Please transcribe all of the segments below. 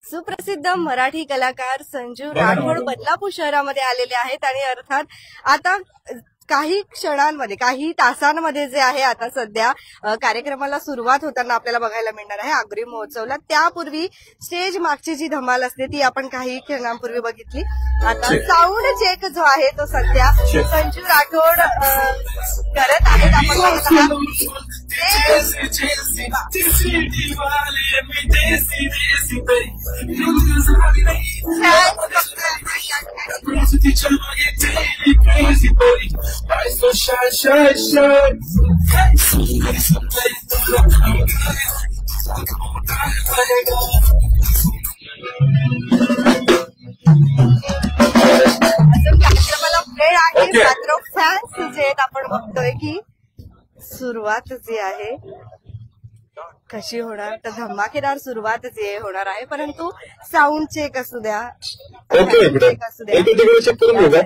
सुप्रसिद्ध मराठी कलाकार संजू राठोड बदलापूर शहरामध्ये आलेले आहेत आणि अर्थात आता काही क्षणांमध्ये काही तासांमध्ये जे आहे आता सध्या कार्यक्रमाला सुरुवात होताना आपल्याला बघायला मिळणार आहे आगरी महोत्सवला। त्यापूर्वी स्टेज मागची जी धमाल असते ती आपण काही क्षणांपूर्वी बघितली। आता साऊंड चेक जो आहे तो सध्या संजू राठोड करत आहेत। आपण बघत आहात वेळ आहे मात्र फॅन्स जे आहेत आपण बघतोय की सुरुवात जी आहे कशी होणार तर धमाकेदार सुरुवात जी होणार आहे, परंतु साऊंड चेक असू द्या असू द्या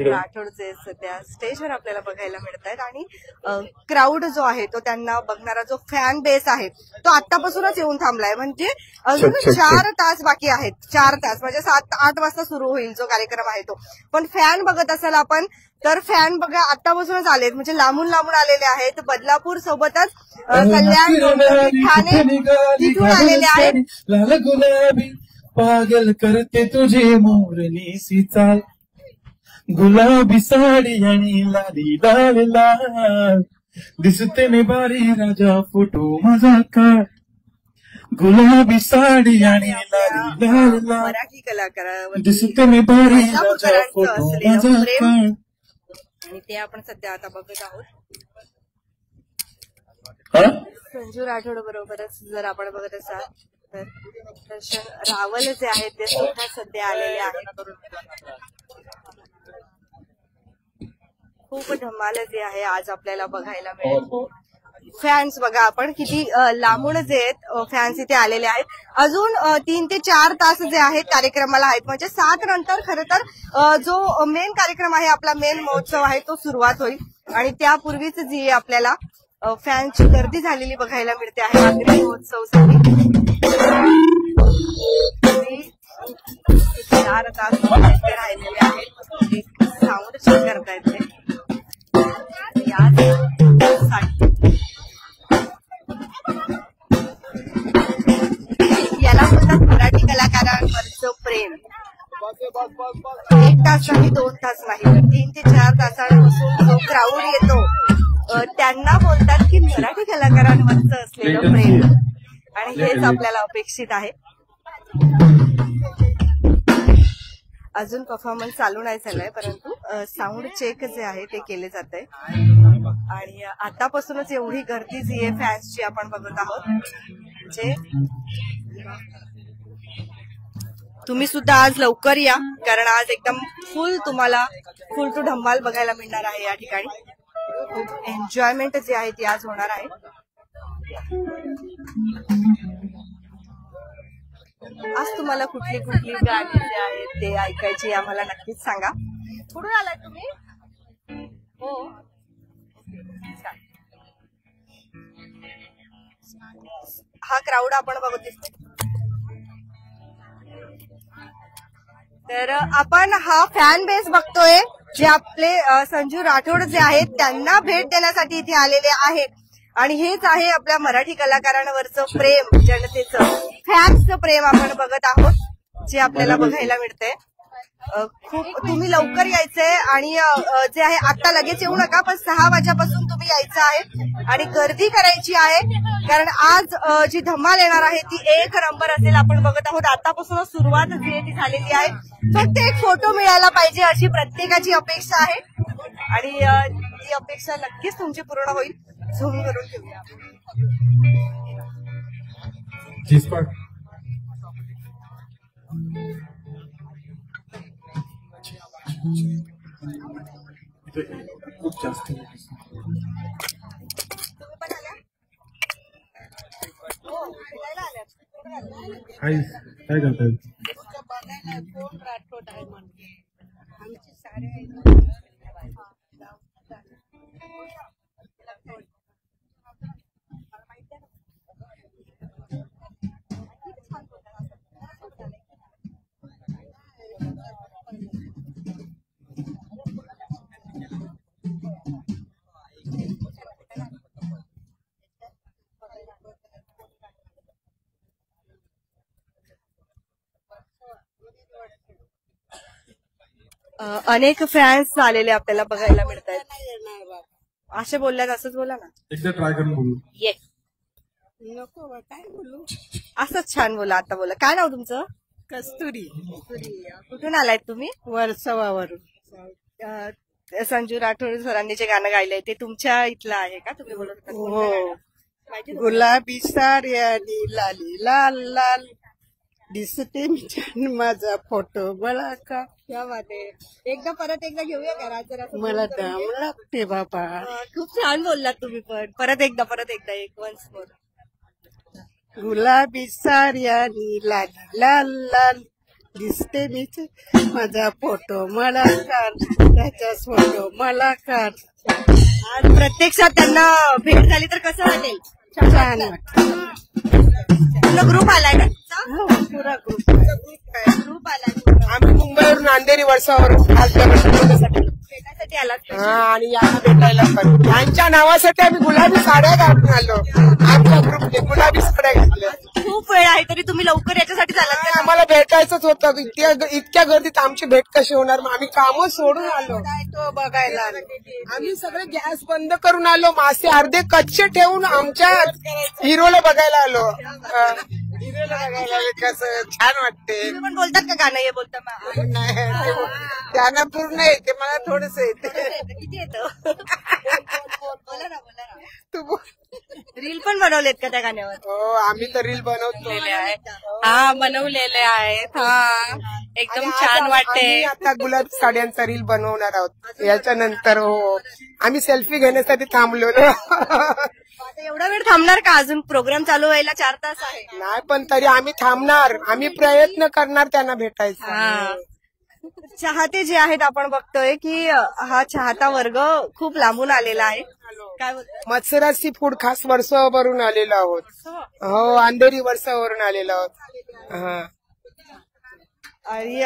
राठोडचे सध्या स्टेजवर आपल्याला बघायला मिळत आहेत आणि क्राऊड जो आहे तो त्यांना बघणारा जो फॅन बेस आहे तो आतापासूनच येऊन थांबलाय। म्हणजे अजून 4 तास बाकी आहेत, 4 तास म्हणजे 7-8 वाजता सुरू होईल जो कार्यक्रम आहे तो। पण फॅन बघत असाल आपण तर फॅन बघा आतापासूनच आलेत, म्हणजे लांबून लांबून आलेले आहेत। बदलापूर सोबतच कल्याण ठाणे तिथून आलेले आहेत। पागल करते तुझे मोरनी सी चाल, गुलाबी साडी आणि लाली लाल लाल, दिसते मी बारी राजा फोटो माझा काढ, गुलाबी साडी आणि लाली लाल लाल, मराठी कलाकार दिसते मी बारी राजा फोटो माझा काढ। आणि ते आपण सध्या आता बघत आहोत संजू राठोड बरोबरच जर आपण बघत असाल तर दर्शन रावल जे आहेत ते सुद्धा सध्या आलेले आहेत। खूप धमाल जे आहे आज आपल्याला बघायला मिळेल। फॅन्स बघा आपण किती लांबून जे आहेत फॅन्स इथे आलेले आहेत। अजून 3 ते 4 तास जे आहेत कार्यक्रमाला आहेत, म्हणजे 7 नंतर खरं तर जो मेन कार्यक्रम आहे आपला मेन महोत्सव आहे तो सुरुवात होईल आणि त्यापूर्वीच जी आपल्याला फॅन्सची गर्दी झालेली बघायला मिळते आहे आगरी महोत्सवसाठी। 4 तास राहिलेले आहेत, साऊंड चेक करतायत ते याला बोलतात मराठी कलाकारांवरचं प्रेम। 1 तास नाही 2 तास नाही 3 ते 4 तासांपासून जो क्राऊड येतो त्यांना बोलतात की मराठी कलाकारांवरचं असलेलं प्रेम, आणि हेच आपल्याला अपेक्षित आहे। अजून परफॉर्मन्स चालू नाही झालाय, परंतु साऊंड चेक जे आहे ते केले जाते आणि आतापासूनच एवढी गर्दी जी आहे फॅन्सची आपण बघत आहोत। जे तुम्ही सुद्धा आज लवकर या, कारण आज एकदम तुम्हाला फुल टू धम्माल बघायला मिळणार आहे या ठिकाणी। खूप एन्जॉयमेंट जी आहे ती आज होणार आहे। आज तुम्हाला कुठली कुठली गाणी जे आहेत ते ऐकायची आम्हाला नक्कीच सांगा। कुठून आलाय तुम्ही? हो हा क्राऊड आपण बघत दिसतो तर आपण हा फॅन बेस बघतोय जे आपले संजू राठोड जे आहेत त्यांना भेट देण्यासाठी इथे आलेले आहेत आणि हेच आहे आपल्या मराठी कलाकारांवरचं प्रेम, जनतेचं फॅन्सचं प्रेम आपण बघत आहोत जे आपल्याला बघायला मिळतंय। खूप तुम्ही लवकर यायचंय आणि जे आहे आता लगेच येऊ नका, पण 6 वाजेपासून तुम्ही यायचं आहे आणि गर्दी करायची आहे, कारण आज जी धमाल येणार आहे ती 1 नंबर असेल। आपण बघत आहोत आतापासूनच सुरुवात जी आहे ती झालेली आहे। फक्त एक फोटो मिळायला पाहिजे अशी प्रत्येकाची अपेक्षा आहे आणि ती अपेक्षा नक्कीच तुमची पूर्ण होईल। झूम करून ठेवूया। खूप जास्त काय करताय? अनेक फॅन्स आलेले आपल्याला बघायला मिळत आहेत. असे बोलल्यात असंच बोला ना. एकदा ट्राय करून बोलू. ये नको काय बोलू. असंच छान बोला. आता बोला. काय नाव तुमचं? कस्तुरी. कुठून आलायत तुम्ही? वर्सवावरून. संजू राठोड सरांनी जे गाणं गायलंय ते तुमच्या इथलं आहे का? तुम्ही बोलत हो. गुलाबी साडी आणि लाली लाल लाल दिसते मी छान माझा फोटो मला का. क्या बात आहे. एकदा परत एकदा घेऊया का जरा. मला दम लागते बाबा. खूप छान बोललात तुम्ही पण. परत एकदा एक वन्स मोर. गुलाबी साडी आणि लाली लाल लाल दिसते मी माझा फोटो मला काढ त्याचा फोटो मला काढ. आज प्रत्यक्षात त्यांना भेट झाली तर कसं वाटेल? छान वाटतं. ग्रुप आलाय का? पुरा ग्रुप ग्रुप आलाय. आम्ही मुंबईवरून अंधेरी वर्षावरून आज भेटायसाठी आलात? आणि यांना भेटायला पण यांच्या नावासाठी आम्ही गुलाबी साड्या घालून आलो. आमच्या ग्रुपने गुलाबी साड्या घातल्या. खूप वेळ आहे तरी तुम्ही लवकर याच्यासाठी आलात का? आम्हाला भेटायचंच होतं. इतक्या गर्दीत आमची भेट कशी होणार. मग आम्ही कामं सोडून आलो तो बघायला. आम्ही सगळे गॅस बंद करून आलो. मासे अर्धे कच्चे ठेवून आमच्या हिरोला बघायला आलो. हिरोला बघायला आलो. कसं छान वाटते. तुम्ही पण बोलतात का गाणं? हे बोलता त्यांना पूर्ण येते मला थोडस येते. किती येतं? बोला ना. तू बोल. रील पण बनवलेत का त्या गाण्यावर? हो आम्ही तर रील बनवलेले आहे. हा बनवलेले आहेत. हा एकदम छान वाटते. आता गुलाबी साड्यांचा रील बनवणार आहोत याच्यानंतर. हो आम्ही सेल्फी घेण्यासाठी थांबलेलो. एवढा वेळ थांबणार का? अजून प्रोग्राम चालू व्हायला 4 तास आहे. नाही पण तरी आम्ही थांबणार. आम्ही प्रयत्न करणार त्यांना भेटायचा. चाहते जे आहेत आपण बघतोय की हा चाहता वर्ग खूप लांबून आलेला आहे. काय बोलतो? मत्सरा सी फूड खास वर्षावरून आलेलो आहोत. हो अंधेरी वर्षावरून आलेलो आहोत. हा आणि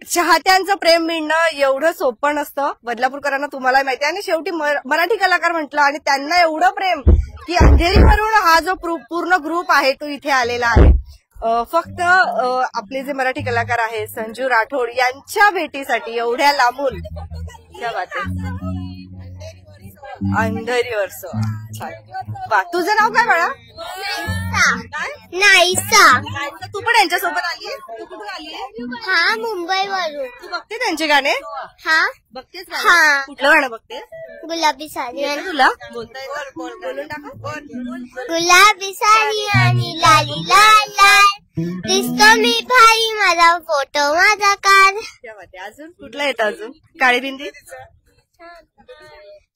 चाहत्यांचं प्रेम मिळणं एवढं सोपं नसतं. बदलापूरकरांना तुम्हाला माहिती आहे. आणि शेवटी मराठी कलाकार म्हटलं आणि त्यांना एवढं प्रेम की अंधेरीवरून हा जो पूर्ण ग्रुप आहे तो इथे आलेला आहे. फक्त आपले जे मराठी कलाकार आहेत संजू राठोड यांच्या भेटीसाठी एवढ्या लांबून. क्या बात आहे. अंधेरी वर्ष. वा. तुझं नाव काय बाळा? नाईसा. तू पण यांच्यासोबत आली? तू कुठून आली? हा मुंबईवरून. तू बघते त्यांचे गाणे? हा बघतेस? हा. कुठलं गाणं बघते? गुलाबी साडी येतं तुला बोलता येतं? बोलून टाका. गुलाबी साडी आणि लाली लाल लाल दिसतो मी भाई माझा फोटो माझा काढ. अजून कुठलं येतं? अजून काळी बिंदी.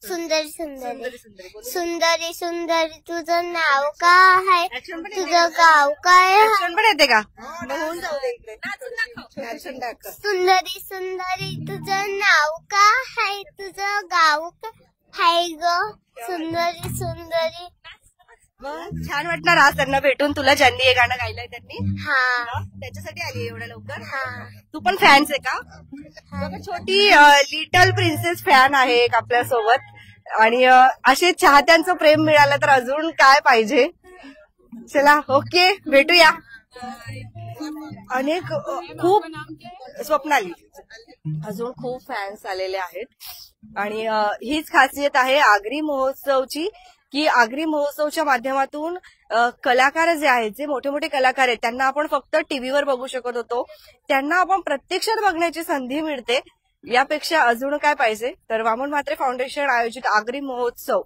सुंदरी सुंदरी सुंदरी सुंदरी तुझं नाव काय? तुझं गाव काय? ऍक्शन पण येते का? होऊन जाऊ दे इकडे. सुंदरी सुंदरी तुझं नाव काय? तुझं गाव काय ग? सुंदरी सुंदरी. छान वाटणार आज त्यांना भेटून. तुला ज्यांनी हे गाणं गायलंय त्यांनी. हा त्याच्यासाठी आली एवढ्या लवकर? हा. तू पण फॅन्स आहे का? बघा छोटी लिटल प्रिन्सेस फॅन आहे एक आपल्यासोबत. आणि असे चाहत्यांचं प्रेम मिळालं तर अजून काय पाहिजे. चला ओके भेटूया. अनेक खूप स्वप्नाली अजून खूप फॅन्स आलेले आहेत. आणि हीच खासियत आहे आगरी महोत्सवची की आगरी महोत्सवच्या माध्यमातून कलाकार जे आहेत जे मोठे मोठे कलाकार आहेत त्यांना आपण फक्त टीव्हीवर बघू शकत होतो. त्यांना आपण प्रत्यक्षात बघण्याची संधी मिळते. यापेक्षा अजून काय पाहिजे. तर वामन म्हात्रे फाउंडेशन आयोजित आगरी महोत्सव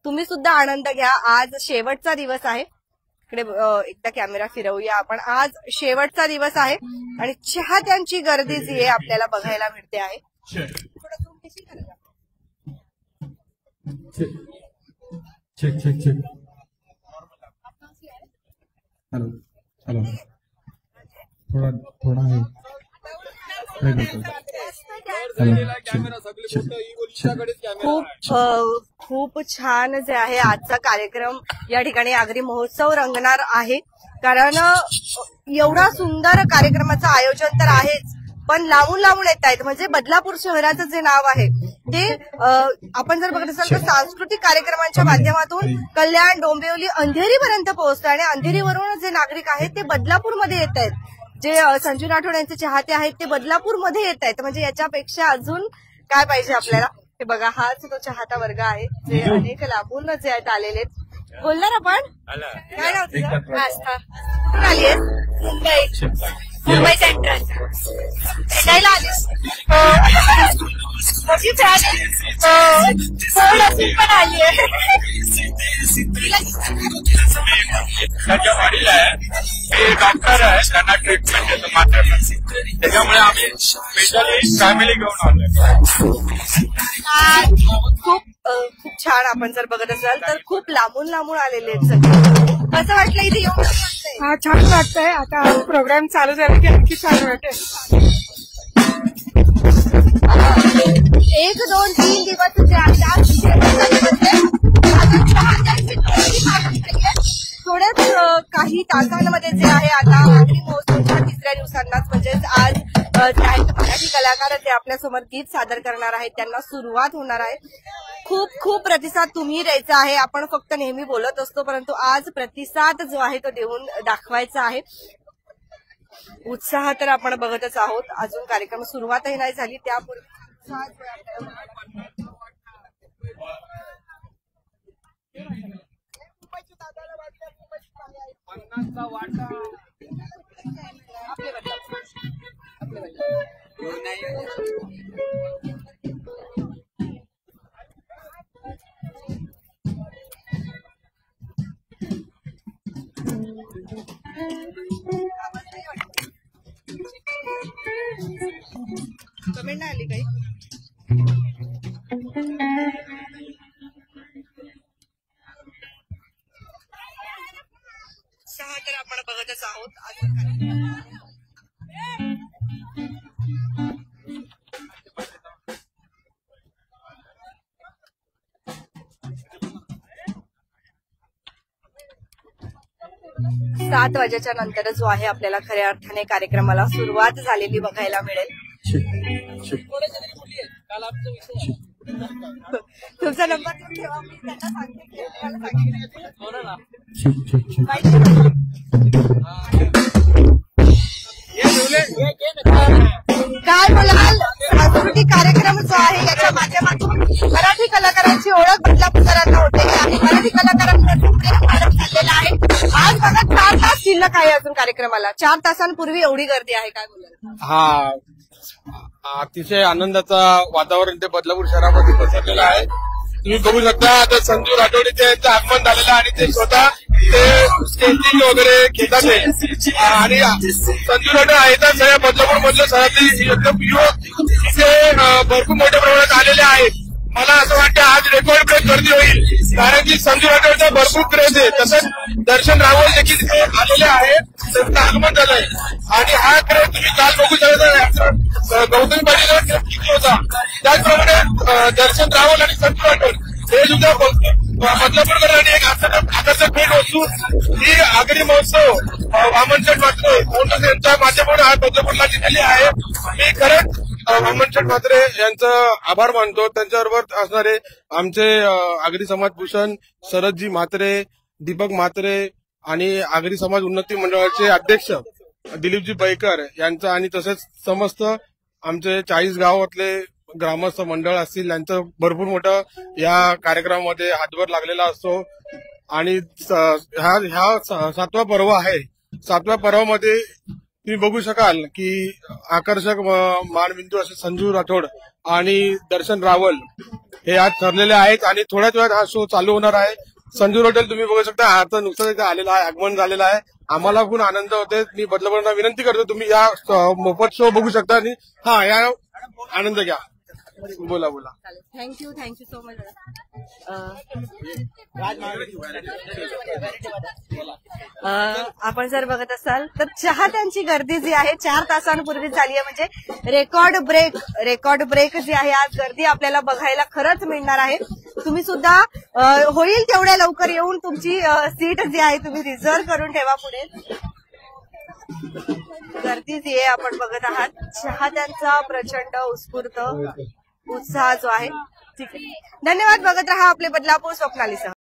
तुम्ही सुद्धा आनंद घ्या. आज शेवटचा दिवस आहे. इकडे एकदा कॅमेरा फिरवूया आपण. आज शेवटचा दिवस आहे आणि चाहत्यांची गर्दी जी आहे आपल्याला बघायला मिळते आहे. Check check check. Hello hello. थोडा आहे. खूप छान जे आहे आजचा कार्यक्रम या ठिकाणी आगरी महोत्सव रंगणार आहे. कारण एवढा सुंदर कार्यक्रमाचं आयोजन तर आहेच पण लांबून लांबून येत आहेत. म्हणजे बदलापूर शहराचं जे नाव आहे ते आपण जर बघत असाल तर सांस्कृतिक कार्यक्रमांच्या माध्यमातून कल्याण डोंबिवली अंधेरीपर्यंत पोहोचतं आणि अंधेरीवरून जे नागरिक आहेत ते बदलापूरमध्ये येत आहेत. जे संजू राठोड यांचे चाहते आहेत ते बदलापूरमध्ये येत आहेत, म्हणजे याच्यापेक्षा अजून काय पाहिजे आपल्याला. हे बघा, हाच तो चाहता वर्ग आहे जे अनेक लांबून जे आहेत आलेले. बोलणार आपण, काय नाव तुझं? आस्था. कुठून आली आहेस? मुंबई सेंट्रल. भेटायला आलीस? मोठी फॅन पण आली आहे. त्याच्या वाडीला आहे, ते डॉक्टर आहे, त्यांना ट्रीटमेंट देतो मात्र, त्याच्यामुळे आम्ही स्पेशली फॅमिली घेऊन आलोय. खूप खूप छान. आपण जर बघत असाल तर खूप लांबून लांबून आलेले आहेत सगळे. कसं वाटलं इथे येऊन? हा, छान वाटतंय. आता प्रोग्राम चालू झाला की आणखी छान वाटेल. 1, 2, 3 दिवस जे आहेत थोड्याच काही तासांमध्ये जे आहे आता आगरी महोत्सवच्या 3ऱ्या दिवसांनाच, म्हणजेच आज मराठी कलाकार जे आपल्यासमोर गीत सादर करणार आहेत त्यांना सुरुवात होणार आहे. खूप खूप प्रतिसाद तुम्ही द्यायचा आहे. आपण फक्त नेहमी बोलत असतो, परंतु आज प्रतिसाद जो आहे तो देऊन दाखवायचा आहे. उत्साह तर आपण बघतच आहोत. अजून कार्यक्रम सुरुवातही नाही झाली, त्यापूर्वी कमेंट नाही आली काही. उत्साह तर आपण बघतच आहोत. सात वाजेच्या नंतर जो आहे आपल्याला खऱ्या अर्थाने कार्यक्रमाला सुरुवात झालेली बघायला मिळेल. तुमचा नंबर ठेवा, मी त्यांना सांगते. काय बोलाल? सांस्कृतिक कार्यक्रम जो आहे याच्या माध्यमातून मराठी कलाकारांची ओळख बदलापूरकरांना होते आहे. मराठी कलाकारांमध्ये चाललेला आहे. आज बघा 4 तास शिल्लक आहे अजून कार्यक्रमाला. 4 तासांपूर्वी एवढी गर्दी आहे. काय बोलाल? हा, अतिशय आनंदाचा वातावरण ते बदलापूर शहरामध्ये पसरलेलं आहे. तुम्ही बघू शकता आता संजू राठोड यांचं आगमन झालेलं आहे आणि ते स्वतः ते स्केचिंग वगैरे घेतात आणि संजू राठोड आहेत सगळ्या बदलापूर मधल्या शहरातले एकदम युवक तिथे भरपूर मोठ्या प्रमाणात आलेले आहेत. मला असं वाटतं आज रेकॉर्ड ब्रेक गर्दी होईल, कारण की संजू राठोडचा भरपूर क्रेज आहे. तसंच दर्शन रावल देखील तिथे आलेले आहेत, त्यांचं आगमन झालंय आणि हा क्रेज तुम्ही काल बघू शकता गौतमी पाटील किती होता. त्याचप्रमाणे दर्शन रावल आणि संजू राठोड हे सुद्धा बदलापूरकरांनी एक आकर्षक भेट वस्तू ही आगरी महोत्सव वामनशेठ म्हात्रे यांच्या माध्यमातून आज बदलापूरला दिलेली आहे. मी खरंच वामनशेठ म्हात्रे यांचं आभार मानतो. त्यांच्याबरोबर असणारे आमचे आगरी समाज भूषण शरदजी म्हात्रे, दीपक म्हात्रे आणि आगरी समाज उन्नती मंडळाचे अध्यक्ष दिलीपजी बैकर यांचं आणि तसेच समस्त आमचे 40 गावातले ग्रामस्थ मंडळ असतील यांचं भरपूर मोठं या कार्यक्रमामध्ये हातभार लागलेला असतो. आणि ह्या 7वा पर्व आहे. 7व्या पर्वामध्ये तुम्ही बघू शकाल की आकर्षक मानबिंदू असे संजू राठोड आणि दर्शन रावल हे आज ठरलेले आहेत आणि थोड्याच वेळात हा शो चालू होणार आहे. संजू राठोड तुम्ही बघू शकता आता नुकताच इथे आलेला आहे, आगमन झालेलं आहे. आम्हाला खूप आनंद होते. मी बदलापूरला विनंती करतो तुम्ही या मोफत शो बघू शकता आणि या आनंद घ्या. बोला. Thank you so much. आपण जर बघत असाल तर चाहत्यांची गर्दी जी आहे 4 तासांपूर्वी झाली आहे, म्हणजे रेकॉर्ड ब्रेक जी आहे आज गर्दी आपल्याला बघायला खरंच मिळणार आहे. तुम्ही सुद्धा होईल तेवढ्या लवकर येऊन तुमची सीट जी आहे तुम्ही रिझर्व्ह करून ठेवा. पुढे गर्दी जी आहे आपण बघत आहात. चाहत्यांचा प्रचंड उत्स्फूर्त उत्साह जो आहे. ठीक आहे, धन्यवाद. बघत रहा आपले बदलापूर स्वप्नालीसह.